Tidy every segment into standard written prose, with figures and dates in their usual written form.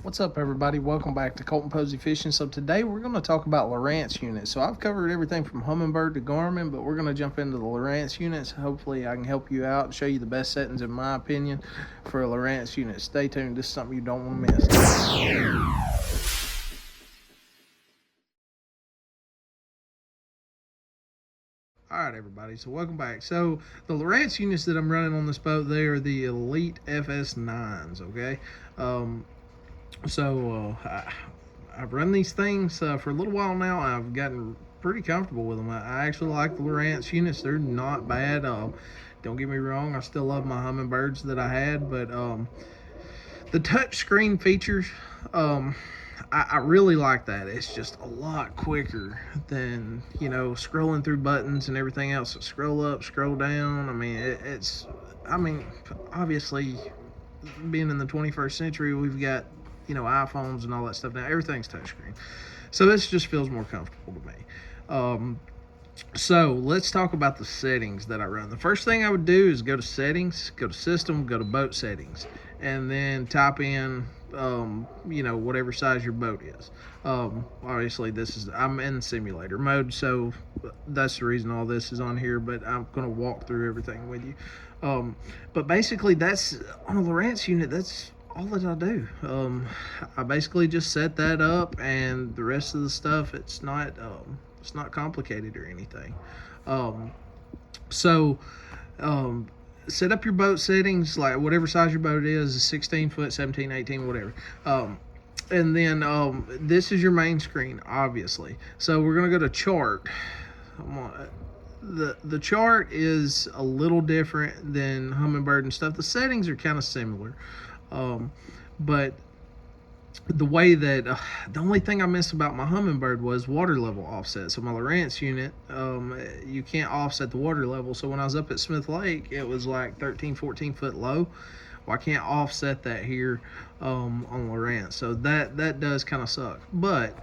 What's up, everybody? Welcome back to Colton Posey Fishing. So today we're going to talk about Lowrance units. So I've covered everything from Humminbird to Garmin, but we're going to jump into the Lowrance units. Hopefully I can help you out and show you the best settings, in my opinion, for a Lowrance unit. Stay tuned. This is something you don't want to miss. Alright, everybody, so welcome back. So the Lowrance units that I'm running on this boat, they are the Elite FS9s, okay? I've run these things for a little while now. I've gotten pretty comfortable with them. I actually like the Lowrance units. They're not bad. Don't get me wrong, I still love my Humminbirds that I had, but the touch screen features, I really like that. It's just a lot quicker than, scrolling through buttons and everything else. Scroll up, scroll down. I mean, obviously, being in the 21st century, we've got, iPhones and all that stuff now. Everything's touchscreen. So this just feels more comfortable to me. So let's talk about the settings that I run. The first thing I would do is go to settings, go to system, go to boat settings, and then type in whatever size your boat is. Obviously I'm in simulator mode, so that's the reason all this is on here, but I'm going to walk through everything with you. But basically, that's on a Lowrance unit, that's all that I do. I basically just set that up, and the rest of the stuff, it's not complicated or anything. Set up your boat settings, like whatever size your boat is 16 foot, 17, 18, whatever. And then this is your main screen, obviously. So we're gonna go to chart. The chart is a little different than Humminbird and stuff. The settings are kind of similar, but the way that the only thing I missed about my Humminbird was water level offset. So my Lowrance unit, you can't offset the water level. So when I was up at Smith Lake, it was like 13, 14 foot low. Well, I can't offset that here on Lowrance. So that does kind of suck. But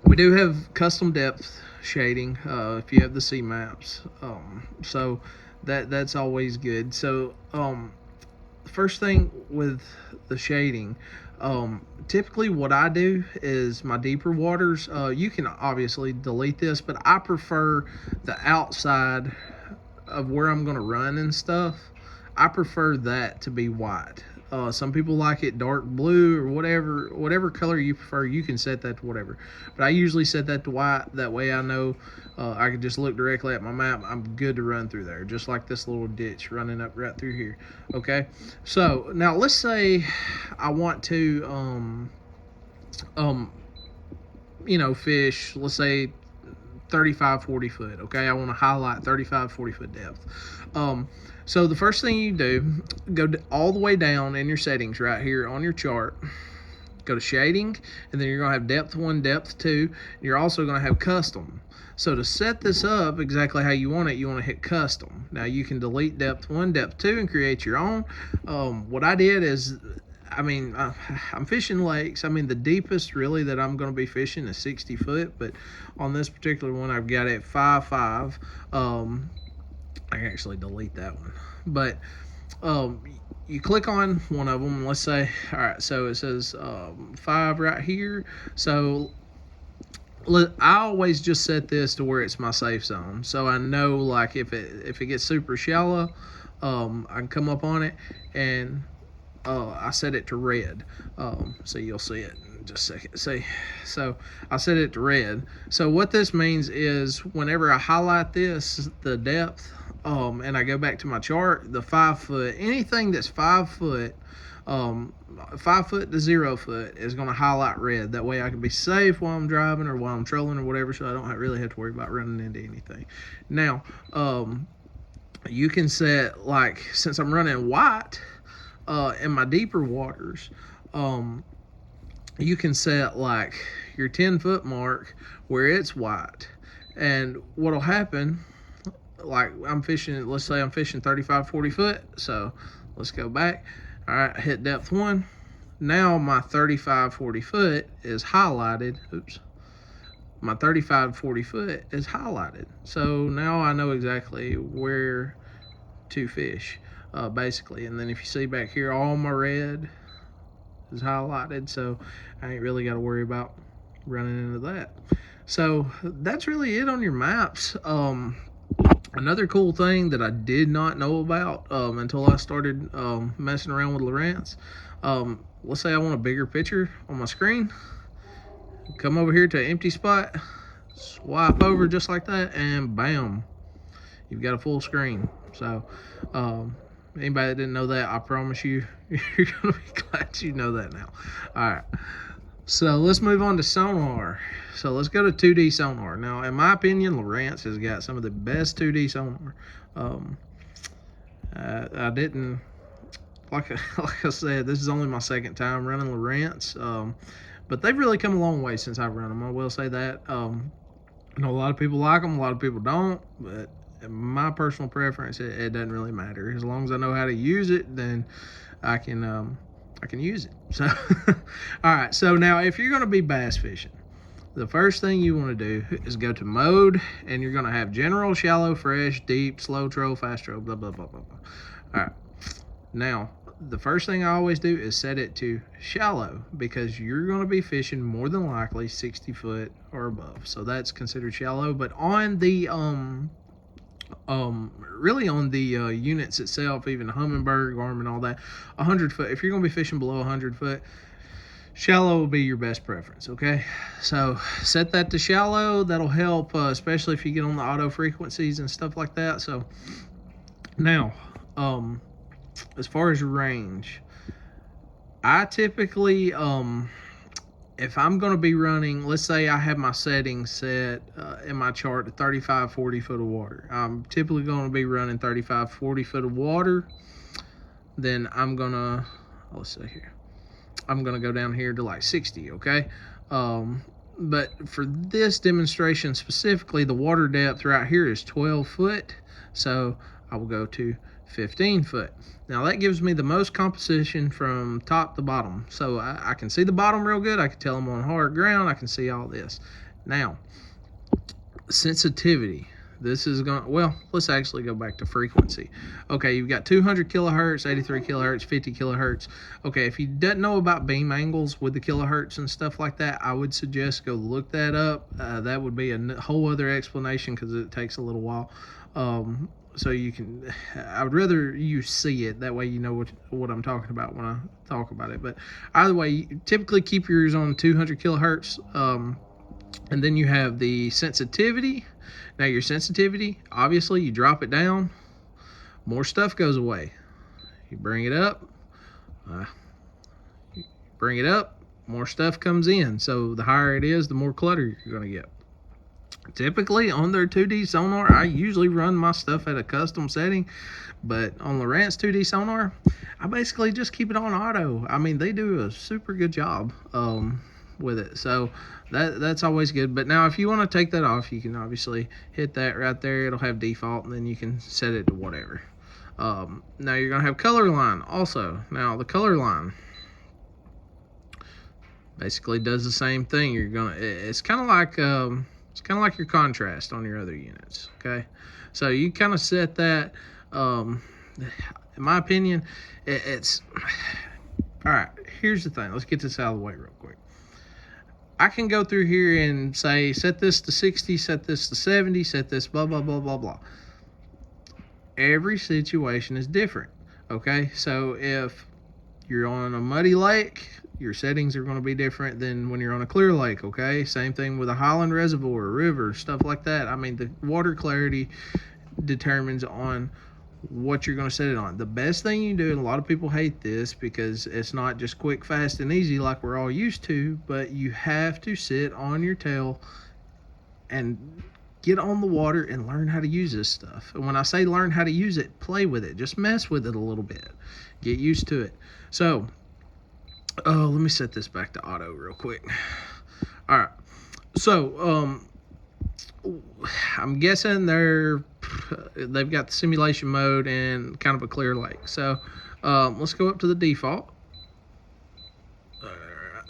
we do have custom depth shading if you have the C maps. So that's always good. So first thing with the shading, typically what I do is my deeper waters, you can obviously delete this, but I prefer the outside of where I'm going to run and stuff. I prefer that to be white. Some people like it dark blue or whatever color you prefer. You can set that to whatever, but I usually set that to white. That way I know I can just look directly at my map. I'm good to run through there, just like this little ditch running up right through here. Okay, so now let's say I want to fish, let's say 35-40 foot. Okay, I want to highlight 35-40 foot depth. So the first thing you do, go all the way down in your settings right here on your chart, go to shading, and then you're going to have depth 1, depth 2. You're also going to have custom. So to set this up exactly how you want it, you want to hit custom. Now you can delete depth 1, depth 2 and create your own. What I did is, I'm fishing lakes. The deepest really that I'm going to be fishing is 60 foot, but on this particular one, I've got it 5.5. I can actually delete that one, but you click on one of them. Let's say, all right, so it says 5 right here. So I always just set this to where it's my safe zone, so I know, like, if it gets super shallow, I can come up on it, and I set it to red. So you'll see it in just a second. See, so I set it to red. So what this means is whenever I highlight this, the depth, and I go back to my chart, the 5 foot, anything that's 5 foot, 5 foot to 0 foot is going to highlight red. That way I can be safe while I'm driving or while I'm trolling or whatever, so I don't really have to worry about running into anything. Now, you can set, like, since I'm running white in my deeper waters, you can set like your 10 foot mark where it's white. And what'll happen, like I'm fishing, let's say I'm fishing 35-40 foot. So let's go back. All right, hit depth 1. Now my 35-40 foot is highlighted. Oops. My 35-40 foot is highlighted. So now I know exactly where to fish, basically. And then if you see back here, all my red is highlighted, so I ain't really got to worry about running into that. So that's really it on your maps. Another cool thing that I did not know about until I started messing around with Lowrance. Let's say I want a bigger picture on my screen. Come over here to an empty spot, swipe over just like that, and bam, you've got a full screen. So anybody that didn't know that, I promise you, you're going to be glad you know that now. All right. So let's move on to sonar. So let's go to 2D sonar. Now, in my opinion, Lowrance has got some of the best 2D sonar. I didn't, like I said, this is only my second time running Lowrance. But they've really come a long way since I've run them. I will say that. I know a lot of people like them, a lot of people don't. But in my personal preference, it doesn't really matter. As long as I know how to use it, then I can use it. So, all right. So now, if you're going to be bass fishing, the first thing you want to do is go to mode, and you're going to have general, shallow, fresh, deep, slow troll, fast troll, blah, blah, blah, blah, blah. All right. Now, the first thing I always do is set it to shallow, because you're going to be fishing more than likely 60 foot or above. So that's considered shallow. But on the really on the units itself, even Humminbird, Garmin, all that, 100 foot. If you're going to be fishing below 100 foot, shallow will be your best preference. Okay, so set that to shallow. That'll help, especially if you get on the auto frequencies and stuff like that. So now, as far as range, I typically if I'm going to be running, let's say I have my settings set in my chart to 35, 40 foot of water. I'm typically going to be running 35, 40 foot of water. Then I'm going to, let's see here, I'm going to go down here to like 60, okay? But for this demonstration specifically, the water depth right here is 12 foot. So I will go to 15 foot. Now that gives me the most composition from top to bottom. So I can see the bottom real good. I can tell I'm on hard ground. I can see all this. Now, sensitivity. This is going to, well, let's actually go back to frequency. Okay, you've got 200 kilohertz, 83 kilohertz, 50 kilohertz. Okay, if you don't know about beam angles with the kilohertz and stuff like that, I would suggest go look that up. That would be a whole other explanation because it takes a little while. So you can, I would rather you see it. That way you know what I'm talking about when I talk about it. But either way, typically keep yours on 200 kilohertz. And then you have the sensitivity. Now your sensitivity, obviously you drop it down, more stuff goes away. You bring it up, more stuff comes in. So the higher it is, the more clutter you're going to get. Typically on their 2D sonar, I usually run my stuff at a custom setting, but on Lowrance 2D sonar, I basically just keep it on auto. I mean, they do a super good job with it, so that's always good. But now if you want to take that off, you can obviously hit that right there. It'll have default, and then you can set it to whatever. Now you're gonna have color line also. Now the color line basically does the same thing. It's kind of like your contrast on your other units. Okay, so you kind of set that. In my opinion, it's all right. Here's the thing. Let's get this out of the way real quick. I can go through here and say, set this to 60, set this to 70, set this blah, blah, blah, blah, blah. Every situation is different, okay? So if you're on a muddy lake, your settings are going to be different than when you're on a clear lake, okay? Same thing with a highland reservoir, river, stuff like that. I mean, the water clarity determines on what you're going to set it on. The best thing you do, and a lot of people hate this because it's not just quick, fast, and easy like we're all used to, but you have to sit on your tail and get on the water and learn how to use this stuff. And when I say learn how to use it, play with it. Just mess with it a little bit. Get used to it. So, let me set this back to auto real quick. All right. So, I'm guessing they've got the simulation mode and kind of a clear lake. So let's go up to the default.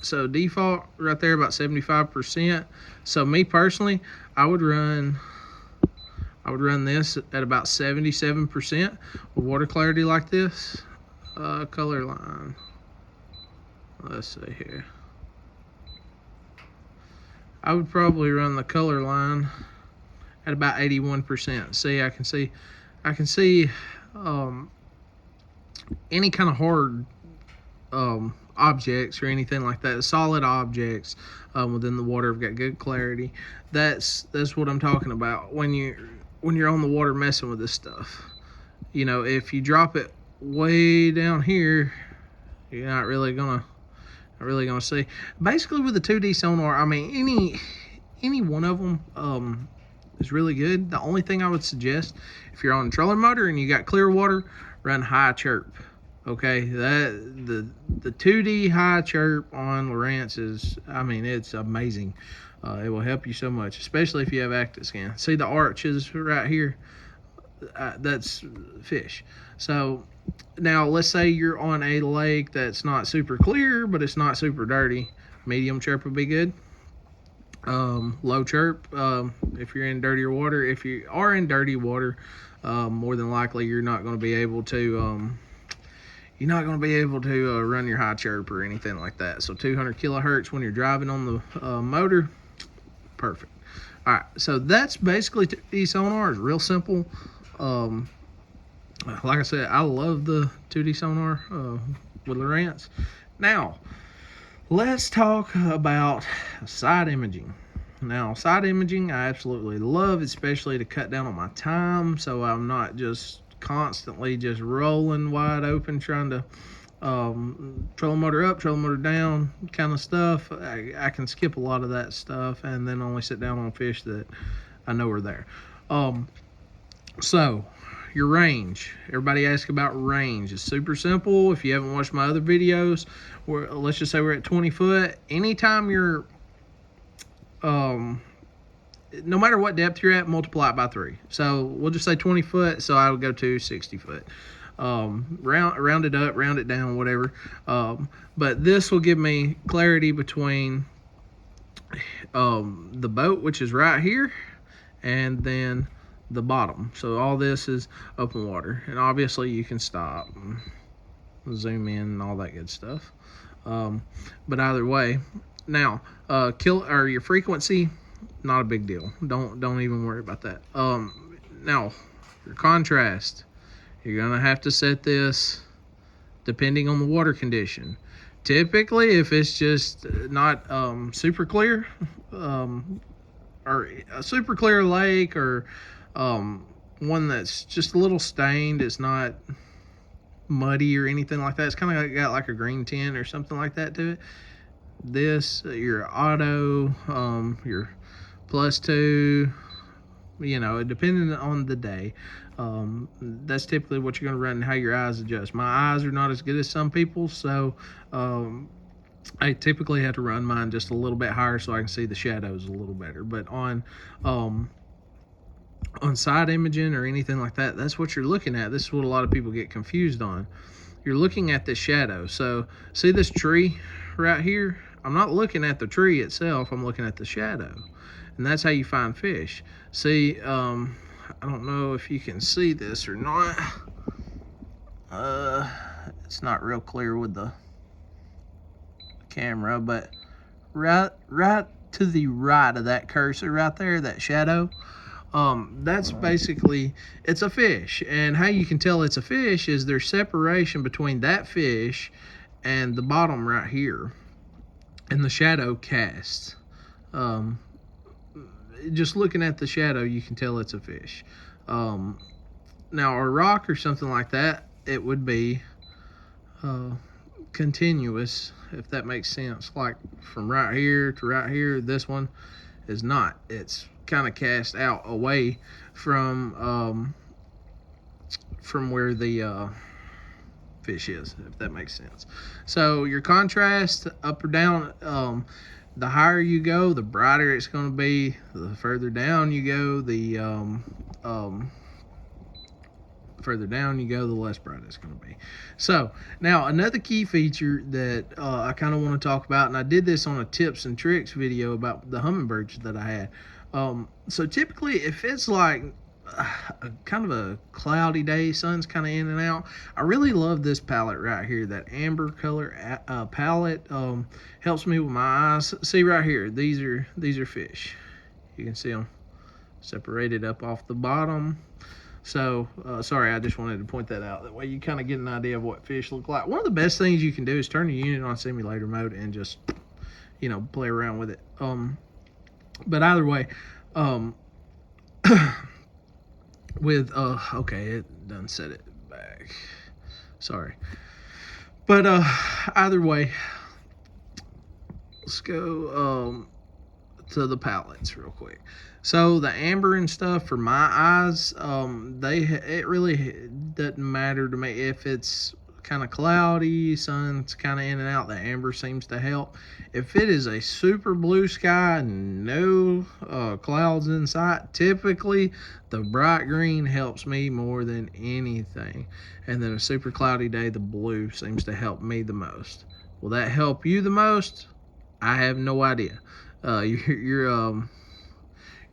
So default right there about 75%. So me personally, I would run this at about 77% with water clarity like this. Color line. let's see here. I would probably run the color line at about 81%. See, I can see any kind of hard objects or anything like that. Solid objects within the water have got good clarity. That's what I'm talking about when you're on the water messing with this stuff. You know, if you drop it way down here, you're not really gonna see. Basically, with the 2D sonar, I mean, any one of them is really good. The only thing I would suggest, if you're on a trolling motor and you got clear water, run high chirp. Okay, the 2D high chirp on Lowrance is, I mean, it's amazing. It will help you so much, especially if you have active scan. See the arches right here? That's fish. So now let's say you're on a lake that's not super clear, but it's not super dirty. Medium chirp would be good. Low chirp if you're in dirtier water. If you are in dirty water, more than likely you're not going to be able to run your high chirp or anything like that. So 200 kilohertz when you're driving on the motor, perfect. All right, so that's basically 2D sonar. It's real simple. Like I said, I love the 2D sonar with Lowrance. Now, let's talk about side imaging. Now, side imaging I absolutely love, especially to cut down on my time, so I'm not just constantly just rolling wide open trying to trolling motor up, trolling motor down kind of stuff. I can skip a lot of that stuff and then only sit down on fish that I know are there. So your range, everybody asks about range. It's super simple. If you haven't watched my other videos, let's just say we're at 20 foot. Anytime you're no matter what depth you're at, multiply it by 3. So we'll just say 20 foot, so I would go to 60 foot. Round it up, round it down, whatever. But this will give me clarity between the boat, which is right here, and then the bottom. So all this is open water, and obviously you can stop and zoom in and all that good stuff. But either way, now your frequency, not a big deal. Don't even worry about that. Now your contrast, you're gonna have to set this depending on the water condition. Typically, if it's just not super clear, or a super clear lake, or one that's just a little stained, it's not muddy or anything like that, it's kind of got like a green tint or something like that to it. This, your auto, your +2, you know, depending on the day, that's typically what you're going to run and how your eyes adjust. My eyes are not as good as some people, so I typically have to run mine just a little bit higher so I can see the shadows a little better. But on side imaging or anything like that, that's what you're looking at. This is what a lot of people get confused on. You're looking at the shadow. So see this tree right here? I'm not looking at the tree itself, I'm looking at the shadow. And that's how you find fish. See, I don't know if you can see this or not. It's not real clear with the camera, but right to the right of that cursor right there, that shadow, that's basically, it's a fish. And how you can tell it's a fish is there's separation between that fish and the bottom right here, and the shadow casts. Just looking at the shadow, you can tell it's a fish. Now a rock or something like that, it would be continuous, if that makes sense. Like from right here to right here, this one is not. It's kind of cast out away from where the fish is, if that makes sense. So your contrast up or down, the higher you go, the brighter it's going to be. The further down you go, the less bright it's going to be. So now another key feature that I kind of want to talk about, and I did this on a tips and tricks video about the hummingbirds that I had. So typically, if it's like kind of a cloudy day, sun's kind of in and out. I really love this palette right here. That amber color palette helps me with my eyes. See right here, these are fish. You can see them separated up off the bottom. So sorry, I just wanted to point that out. That way you kind of get an idea of what fish look like. One of the best things you can do is turn the unit on simulator mode and just, you know, play around with it. But either way, with okay, it done set it back. Sorry. But either way, let's go to the palettes real quick. So the amber and stuff for my eyes, it really doesn't matter to me if it's kind of cloudy, sun's kind of in and out. The amber seems to help. If it is a super blue sky, no clouds in sight, typically the bright green helps me more than anything. And then a super cloudy day, the blue seems to help me the most. Will that help you the most? I have no idea. You're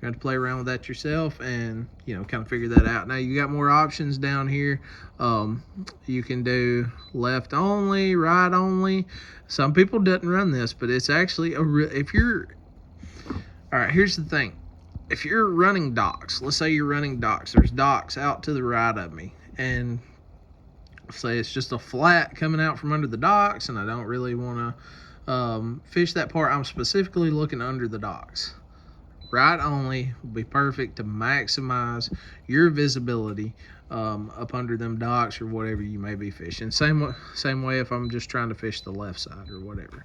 you have to play around with that yourself and, you know, kind of figure that out. Now you got more options down here. You can do left only, right only. Some people doesn't run this, but it's actually if you're, all right, here's the thing. If you're running docks, let's say you're running docks, there's docks out to the right of me, and say it's just a flat coming out from under the docks, and I don't really want to fish that part. I'm specifically looking under the docks. Right only will be perfect to maximize your visibility up under them docks or whatever you may be fishing. Same way if I'm just trying to fish the left side or whatever.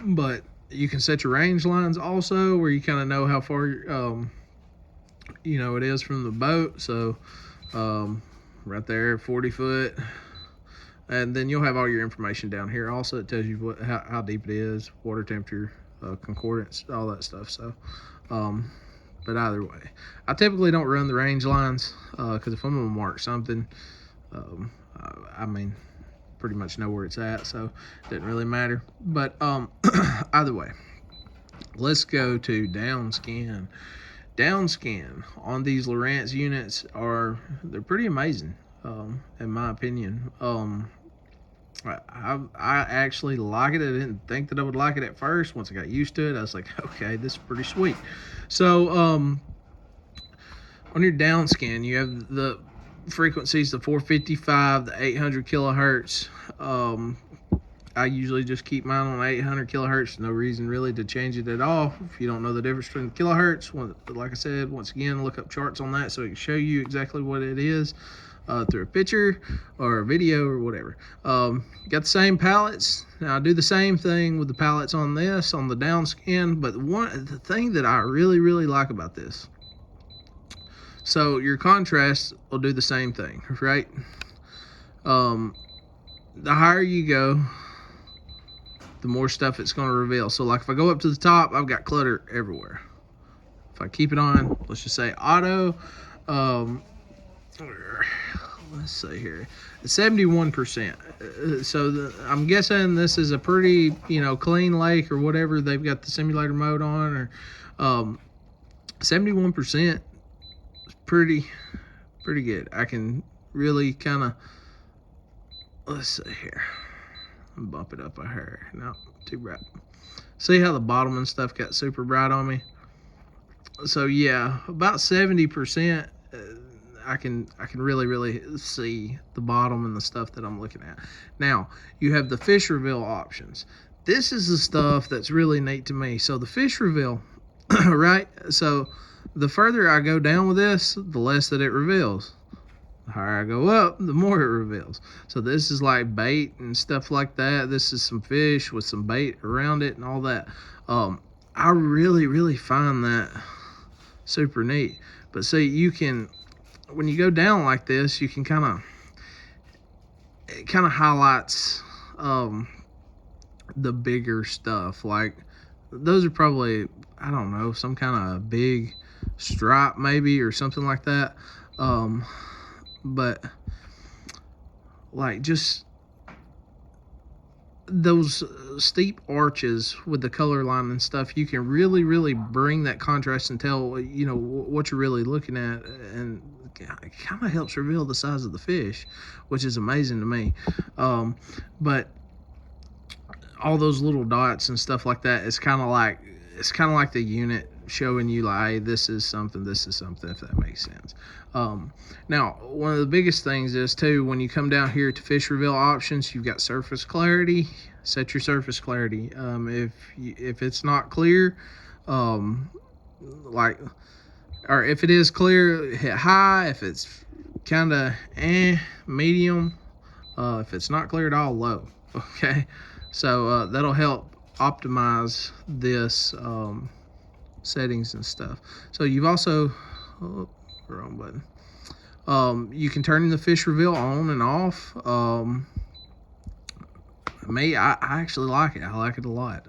But you can set your range lines also, where you kind of know how far you know it is from the boat. So right there, 40 foot. And then you'll have all your information down here. Also, it tells you how deep it is, water temperature, concordance, all that stuff. So but either way, I typically don't run the range lines because if I'm gonna mark something, I mean, pretty much know where it's at, so it doesn't really matter. But either way, let's go to downscan. Downscan on these Lowrance units they're pretty amazing in my opinion. I actually like it. I didn't think that I would like it at first. Once I got used to it, I was like, okay, this is pretty sweet. So on your down scan, you have the frequencies, the 455, the 800 kilohertz. I usually just keep mine on 800 kilohertz. No reason really to change it at all. If you don't know the difference between kilohertz, like I said, once again, look up charts on that so it can show you exactly what it is. Through a picture or a video or whatever. Got the same palettes. Now I do the same thing with the palettes on this, on the down scan, but the thing that I really like about this, so your contrast will do the same thing, right? The higher you go, the more stuff it's going to reveal. So like if I go up to the top, I've got clutter everywhere. If I keep it on, let's just say auto, let's see here, 71%. So I'm guessing this is a pretty, you know, clean lake or whatever. They've got the simulator mode on, or 71% is pretty good. I can really kind of, let's see here, bump it up a hair. No, too bright. See how the bottom and stuff got super bright on me? So yeah, about 70%. I can really see the bottom and the stuff that I'm looking at. Now, you have the fish reveal options. This is the stuff that's really neat to me. So the fish reveal, right? So the further I go down with this, the less that it reveals. The higher I go up, the more it reveals. So this is like bait and stuff like that. This is some fish with some bait around it and all that. I really find that super neat. But see, you can, when you go down like this, you can it kind of highlights the bigger stuff. Like those are probably, I don't know, some kind of big stripe maybe or something like that. But like just those steep arches with the color line and stuff, you can really bring that contrast and tell what you're really looking at, and it kind of helps reveal the size of the fish, which is amazing to me. But all those little dots and stuff like that, it's kind of like the unit showing you like, hey, this is something, if that makes sense. Now, one of the biggest things is too, when you come down here to fish reveal options, you've got surface clarity. Set your surface clarity. If it's not clear, like, or if it is clear, hit high. If it's kind of medium. If it's not clear at all, low. Okay, so that'll help optimize this settings and stuff. So you've also, wrong button. You can turn the fish reveal on and off. I actually like it. I like it a lot.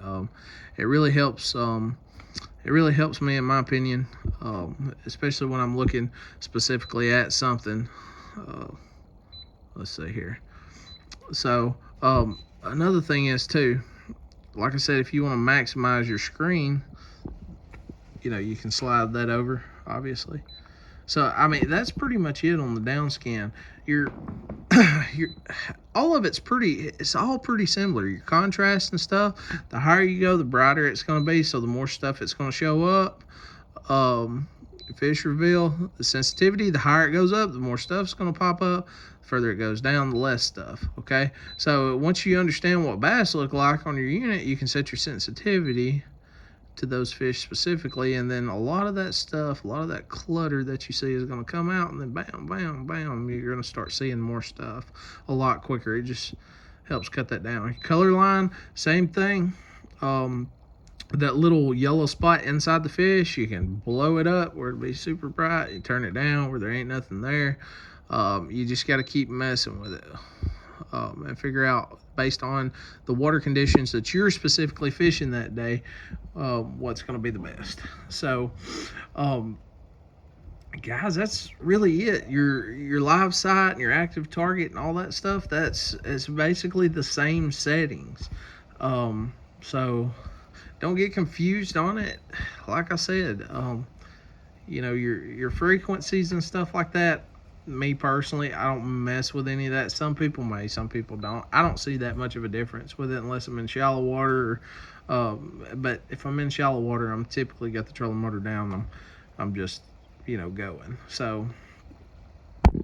It really helps. It really helps me, in my opinion, especially when I'm looking specifically at something. Let's see here. So another thing is too, like I said, if you want to maximize your screen, you can slide that over, obviously. So I mean, that's pretty much it on the down scan. You're all of it's all pretty similar. Your contrast and stuff, the higher you go, the brighter it's going to be, so the more stuff it's going to show up. Fish reveal, the sensitivity, the higher it goes up, the more stuff's going to pop up. The further it goes down, the less stuff. Okay, so once you understand what bass look like on your unit, you can set your sensitivity to those fish specifically, and then a lot of that stuff, a lot of that clutter that you see is going to come out, and then bam, you're going to start seeing more stuff a lot quicker. It just helps cut that down. Color line, same thing. That little yellow spot inside the fish, you can blow it up where it'll be super bright. You turn it down where there ain't nothing there. You just got to keep messing with it and figure out, based on the water conditions that you're specifically fishing that day, what's going to be the best. So guys, that's really it. Your live site and your active target and all that stuff, it's basically the same settings. So don't get confused on it. Like I said, your frequencies and stuff like that, me personally, I don't mess with any of that. Some people may, some people don't. I don't see that much of a difference with it unless I'm in shallow water. But if I'm in shallow water, I'm typically got the trolling motor down. I'm just going. So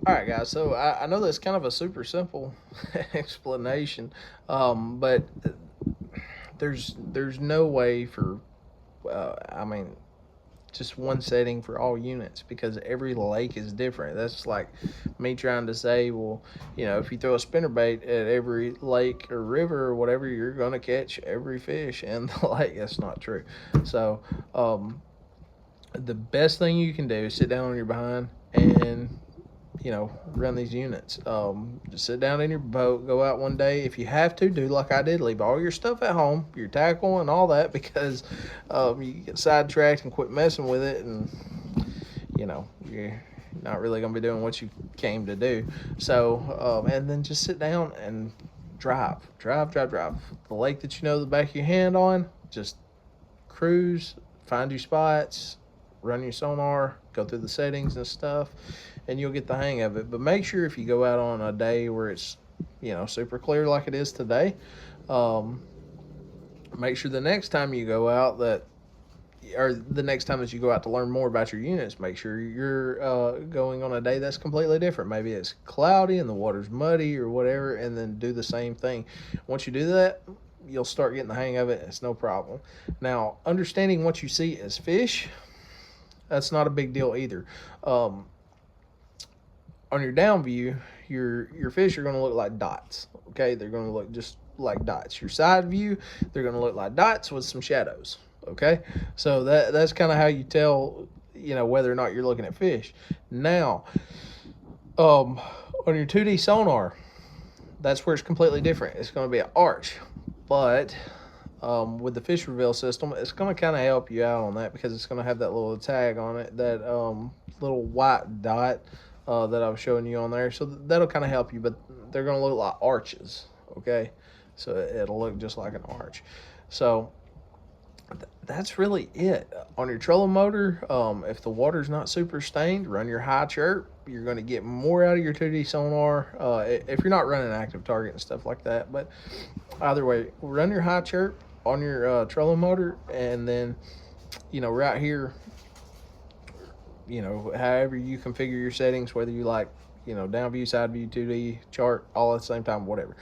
all right, guys. So I know that's kind of a super simple explanation, but there's no way for just one setting for all units, because every lake is different. That's like me trying to say, well, if you throw a spinnerbait at every lake or river or whatever, you're going to catch every fish in the lake. That's not true. So the best thing you can do is sit down on your behind and run these units. Just sit down in your boat, go out one day. If you have to, do like I did, leave all your stuff at home, your tackle and all that, because you get sidetracked and quit messing with it, and you're not really going to be doing what you came to do. So and then just sit down and drive the lake that the back of your hand on. Just cruise, find your spots, run your sonar, go through the settings and stuff, and you'll get the hang of it. But make sure, if you go out on a day where it's super clear like it is today, make sure the next time you go out the next time that you go out to learn more about your units, make sure you're going on a day that's completely different. Maybe it's cloudy and the water's muddy or whatever, and then do the same thing. Once you do that, you'll start getting the hang of it. It's no problem. Now, understanding what you see as fish, that's not a big deal either. On your down view, your fish are going to look like dots. Okay, they're going to look just like dots. Your side view, they're going to look like dots with some shadows. Okay, so that's kind of how you tell whether or not you're looking at fish. Now, on your 2D sonar, that's where it's completely different. It's going to be an arch, but with the fish reveal system, it's going to kind of help you out on that, because it's going to have that little tag on it, that little white dot that I was showing you on there. So that'll kind of help you, but they're going to look like arches. Okay, so it'll look just like an arch. So that's really it on your trolling motor. If the water's not super stained, run your high chirp. You're going to get more out of your 2D sonar if you're not running active target and stuff like that. But either way, run your high chirp on your trolling motor, and then right here, however you configure your settings, whether you like down view, side view, 2D, chart, all at the same time, whatever.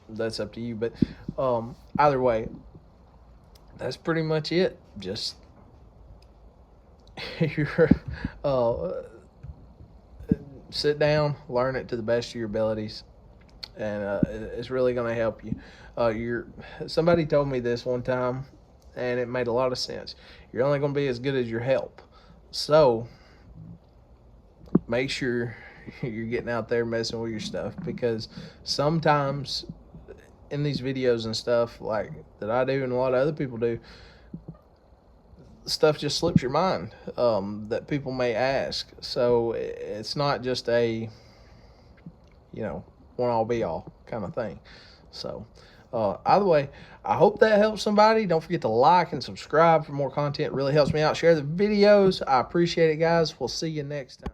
That's up to you. But either way, that's pretty much it. Just sit down, learn it to the best of your abilities, and it's really going to help you. Somebody told me this one time, and it made a lot of sense. You're only going to be as good as your help. So make sure you're getting out there messing with your stuff, because sometimes in these videos and stuff like that I do and a lot of other people do, stuff just slips your mind that people may ask. So it's not just a one all be all kind of thing. So either way, I hope that helps somebody. Don't forget to like and subscribe for more content. It really helps me out. Share the videos. I appreciate it, guys. We'll see you next time.